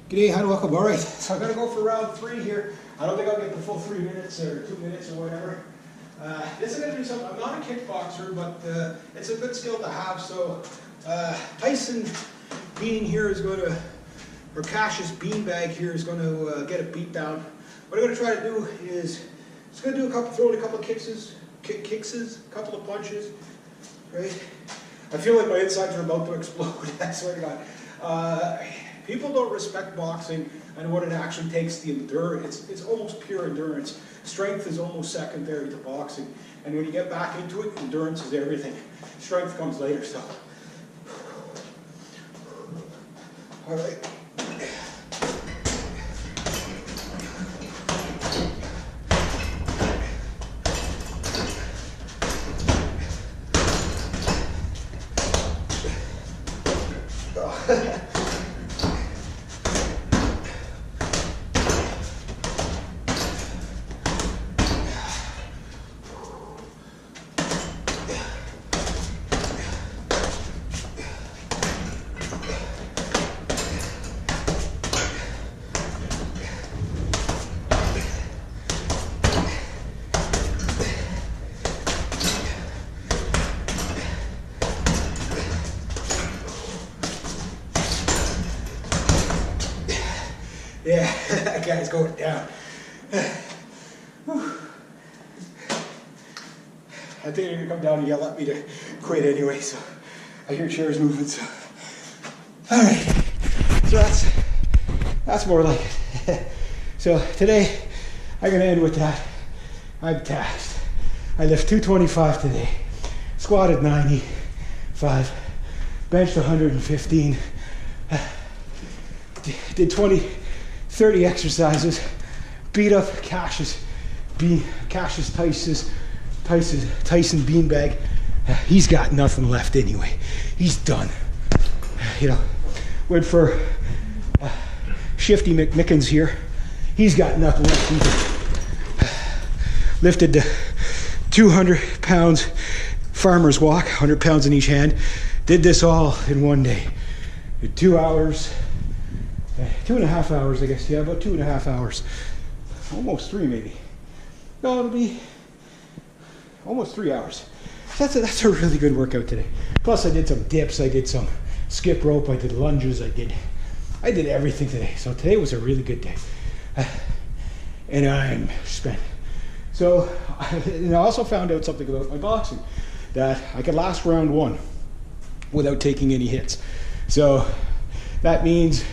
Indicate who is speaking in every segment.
Speaker 1: G'day, hi and welcome. All right, so I'm going to go for round 3 here. I don't think I'll get the full 3 minutes or 2 minutes or whatever. This is going to do something. I'm not a kickboxer, but it's a good skill to have. So Tyson Bean here is going to, or Cash's beanbag here is going to get a beat down. What I'm going to try to do is, just going to do throw in a couple of kicks, a couple of punches, right? I feel like my insides are about to explode. I swear to God. People don't respect boxing and what it actually takes to endure. It's almost pure endurance. Strength is almost secondary to boxing. And when you get back into it, endurance is everything. Strength comes later, so. All right. Yeah, that guy's going down. I think they're gonna come down and yell at me to quit anyway, so I hear chairs moving, so. All right, so that's more like it. So today, I'm gonna end with that. I'm taxed. I lift 225 today, squatted 95, benched 115, did 30 exercises, beat up Cash's Tyson beanbag. He's got nothing left anyway. He's done. You know, went for Shifty McMickens here. He's got nothing left either. Lifted the 200 pounds farmer's walk, 100 pounds in each hand. Did this all in one day. 2 hours. 2.5 hours, I guess. Yeah, about 2.5 hours. Almost 3, maybe. No, it'll be almost 3 hours. That's a really good workout today. Plus, I did some dips. I did some skip rope. I did lunges. I did everything today. So today was a really good day. And I'm spent. So, and I also found out something about my boxing, that I could last round 1 without taking any hits. So that means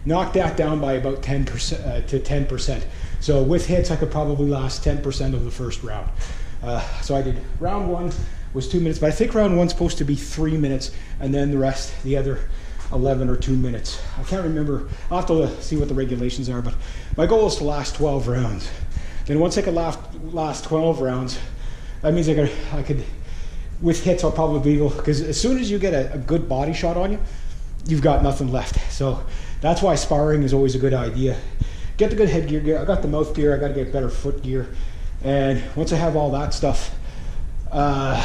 Speaker 1: knock that down by about 10% to 10%. So with hits, I could probably last 10% of the first round. So I did round 1 was 2 minutes, but I think round 1's supposed to be 3 minutes, and then the other 11 or 2 minutes. I can't remember. I'll have to see what the regulations are, but my goal is to last 12 rounds. Then once I could last 12 rounds, that means I could, with hits, I'll probably be able, because as soon as you get a good body shot on you, you've got nothing left. So that's why sparring is always a good idea. Get the good headgear. I got the mouth gear. I got to get better foot gear. And once I have all that stuff, then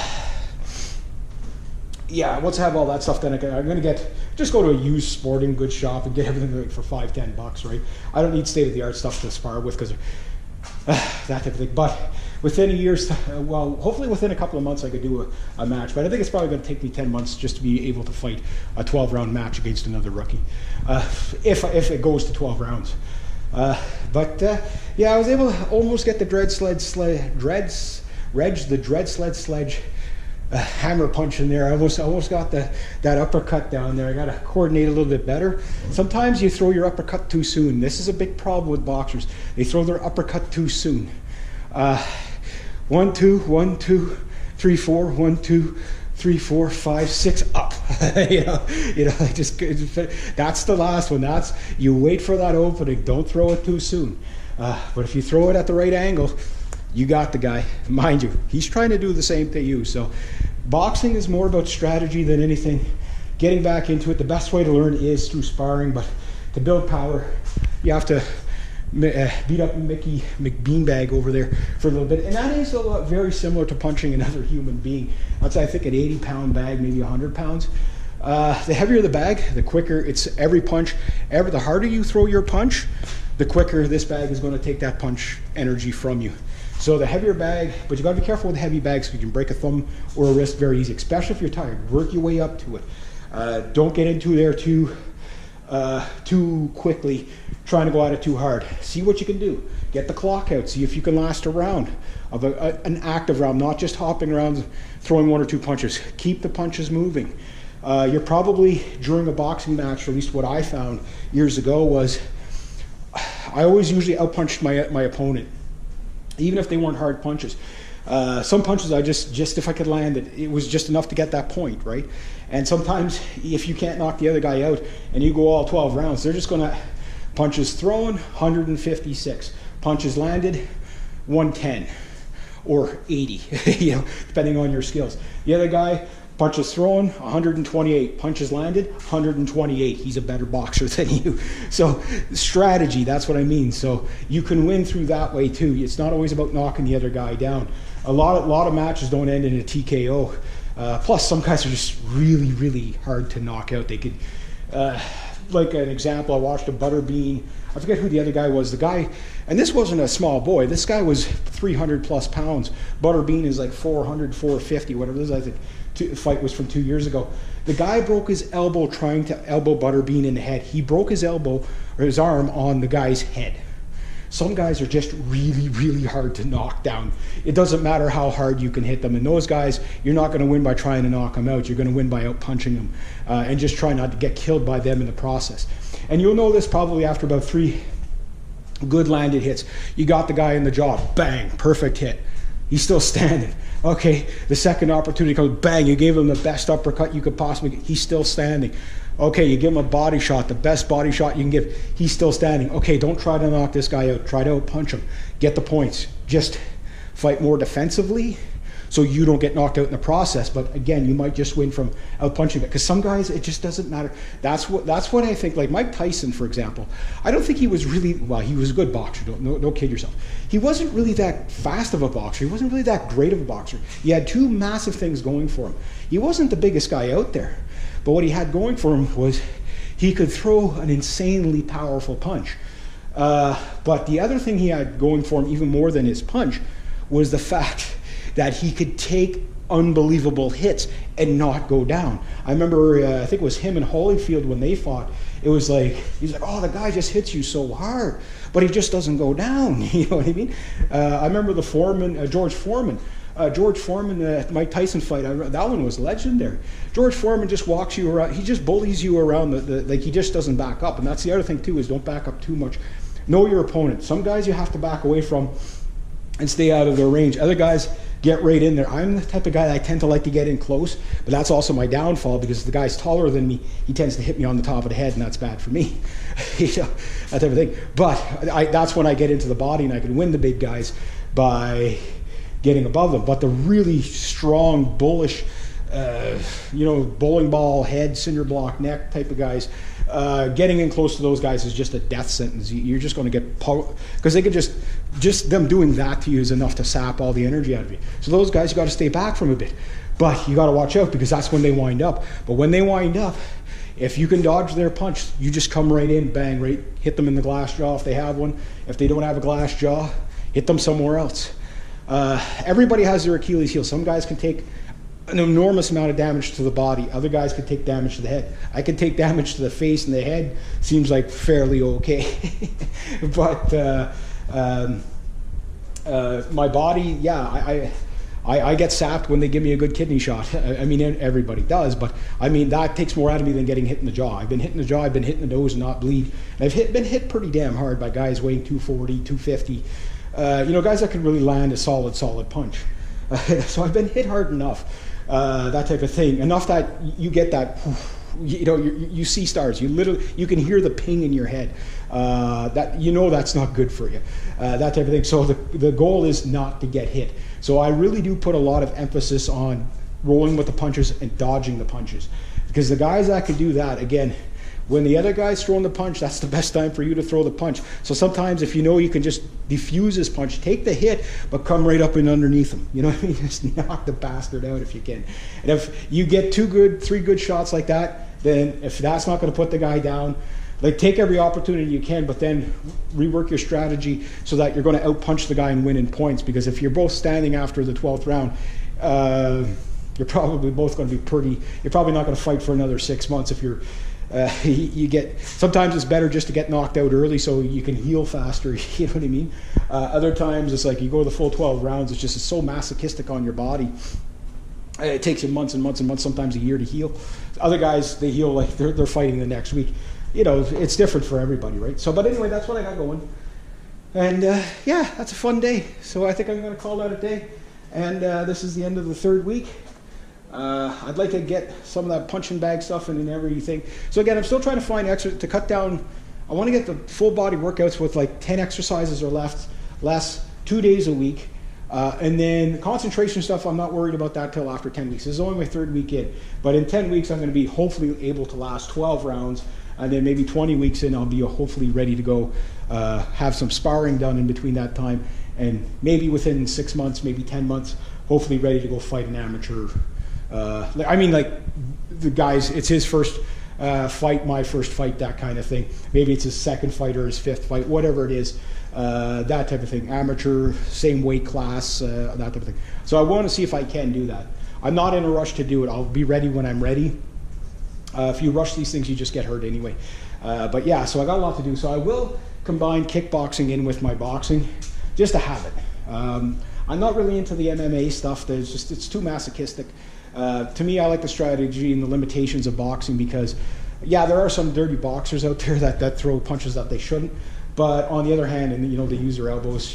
Speaker 1: I'm going to just go to a used sporting goods shop and get everything like for $5-10, right? I don't need state-of-the-art stuff to spar with, because that type of thing. But within a year's, hopefully within a couple of months I could do a match. But I think it's probably going to take me 10 months just to be able to fight a 12-round match against another rookie, if it goes to 12 rounds. Yeah, I was able to almost get the dread sled hammer punch in there. I almost got that uppercut down there. I got to coordinate a little bit better. Sometimes you throw your uppercut too soon. This is a big problem with boxers. They throw their uppercut too soon. 1, 2, 1, 2, 3, 4, 1, 2, 3, 4, 5, 6, up. you know, that's the last one. You wait for that opening. Don't throw it too soon. But if you throw it at the right angle, you got the guy. Mind you, he's trying to do the same thing you. So boxing is more about strategy than anything. Getting back into it, the best way to learn is through sparring, but to build power, you have to beat up Mickey McBeanbag over there for a little bit. And that is very similar to punching another human being. That's, I think, an 80-pound bag, maybe 100 pounds. The heavier the bag, the quicker it's every punch. The harder you throw your punch, the quicker this bag is going to take that punch energy from you. So the heavier bag, but you got to be careful with heavy bags because you can break a thumb or a wrist very easy, especially if you're tired. Work your way up to it. Don't get into there too quickly, trying to go at it too hard. See what you can do. Get the clock out. See if you can last a round of an active round, not just hopping around, throwing 1 or 2 punches. Keep the punches moving. You're probably, during a boxing match, or at least what I found years ago was, I always usually outpunched my opponent, even if they weren't hard punches. Some punches I just if I could land it, it was just enough to get that point, right? And sometimes if you can't knock the other guy out and you go all 12 rounds, they're just gonna, punches thrown, 156. Punches landed, 110 or 80, you know, depending on your skills. The other guy, punches thrown, 128. Punches landed, 128. He's a better boxer than you. So strategy, that's what I mean. So you can win through that way too. It's not always about knocking the other guy down. A lot of matches don't end in a TKO. Plus, some guys are just really, really hard to knock out. They could, like an example, I watched a Butterbean. I forget who the other guy was. The guy, and this wasn't a small boy. This guy was 300 plus pounds. Butterbean is like 400, 450, whatever it is. I think the fight was from 2 years ago. The guy broke his elbow trying to elbow Butterbean in the head. He broke his elbow or his arm on the guy's head. Some guys are just really, really hard to knock down. It doesn't matter how hard you can hit them. And those guys, you're not going to win by trying to knock them out. You're going to win by out-punching them and just try not to get killed by them in the process. And you'll know this probably after about 3 good landed hits. You got the guy in the jaw, bang, perfect hit. He's still standing. Okay, the second opportunity comes, bang, you gave him the best uppercut you could possibly get. He's still standing. Okay, you give him a body shot, the best body shot you can give. He's still standing. Okay, don't try to knock this guy out. Try to out-punch him. Get the points. Just fight more defensively so you don't get knocked out in the process. But again, you might just win from out-punching it. Because some guys, it just doesn't matter. That's what I think. Like Mike Tyson, for example. I don't think he was really, well, he was a good boxer. Don't kid yourself. He wasn't really that fast of a boxer. He wasn't really that great of a boxer. He had 2 massive things going for him. He wasn't the biggest guy out there. But what he had going for him was he could throw an insanely powerful punch. But the other thing he had going for him, even more than his punch, was the fact that he could take unbelievable hits and not go down. I remember, I think it was him and Holyfield when they fought. It was like, he's like, oh, the guy just hits you so hard, but he just doesn't go down. You know what I mean? I remember the Foreman, George Foreman, Mike Tyson fight. That one was legendary. George Foreman just walks you around. He just bullies you around. Like he just doesn't back up. And that's the other thing too, is don't back up too much. Know your opponent. Some guys you have to back away from and stay out of their range. Other guys, get right in there. I'm the type of guy that I tend to like to get in close, but that's also my downfall because if the guy's taller than me, he tends to hit me on the top of the head, and that's bad for me. You know, that type of thing. But that's when I get into the body and I can win the big guys by getting above them. But the really strong, bullish, you know, bowling ball head, cinder block neck type of guys, getting in close to those guys is just a death sentence. You're just going to get, because they can just them doing that to you is enough to sap all the energy out of you. So those guys, you got to stay back from a bit, but you got to watch out because that's when they wind up. But when they wind up, if you can dodge their punch, you just come right in, bang, right, hit them in the glass jaw if they have one. If they don't have a glass jaw, hit them somewhere else. Everybody has their Achilles heel. Some guys can take an enormous amount of damage to the body. Other guys can take damage to the head. I can take damage to the face and the head. Seems like fairly okay. But my body, yeah, I get sapped when they give me a good kidney shot. I mean, everybody does, but I mean, that takes more out of me than getting hit in the jaw. I've been hit in the jaw, I've been hit in the nose and not bleed. And I've been hit pretty damn hard by guys weighing 240, 250. You know, guys that can really land a solid punch. So I've been hit hard enough, that type of thing. Enough that you get that, you know, you see stars. You can hear the ping in your head. That, you know, that's not good for you. That type of thing. So the goal is not to get hit. So I really do put a lot of emphasis on rolling with the punches and dodging the punches. Because the guys that can do that, again, When the other guy's throwing the punch, that's the best time for you to throw the punch. So sometimes if you know you can just diffuse his punch, take the hit, but come right up and underneath him. You know what I mean? Just knock the bastard out if you can. And if you get 3 good shots like that, then if that's not going to put the guy down, like, take every opportunity you can, but then rework your strategy so that you're going to outpunch the guy and win in points. Because if you're both standing after the 12th round, you're probably both going to be you're probably not going to fight for another 6 months if you're, sometimes it's better just to get knocked out early so you can heal faster, you know what I mean? Other times it's like you go the full 12 rounds, it's so masochistic on your body. It takes you months and months and months, sometimes a year to heal. Other guys, they heal like they're fighting the next week. You know, it's different for everybody, right? So, but anyway, that's what I got going. And yeah, that's a fun day. So I think I'm going to call that a day. And this is the end of the 3rd week. I'd like to get some of that punching bag stuff and everything. So again, I'm still trying to find to cut down. I want to get the full body workouts with like 10 exercises or less 2 days a week. And then the concentration stuff, I'm not worried about that till after 10 weeks. This is only my 3rd week in. But in 10 weeks, I'm going to be hopefully able to last 12 rounds. And then maybe 20 weeks in, I'll be hopefully ready to go have some sparring done in between that time. And maybe within 6 months, maybe 10 months, hopefully ready to go fight an amateur. I mean, like, the guys, it's his first fight, my first fight, that kind of thing. Maybe it's his 2nd fight or his 5th fight, whatever it is. That type of thing. Amateur, same weight class, that type of thing. So I want to see if I can do that. I'm not in a rush to do it. I'll be ready when I'm ready. If you rush these things, you just get hurt anyway. But yeah, so I got a lot to do. So I will combine kickboxing in with my boxing, just to have it. I'm not really into the MMA stuff. It's too masochistic. To me, I like the strategy and the limitations of boxing because, yeah, there are some dirty boxers out there that throw punches that they shouldn't. But on the other hand, and you know, they use their elbows.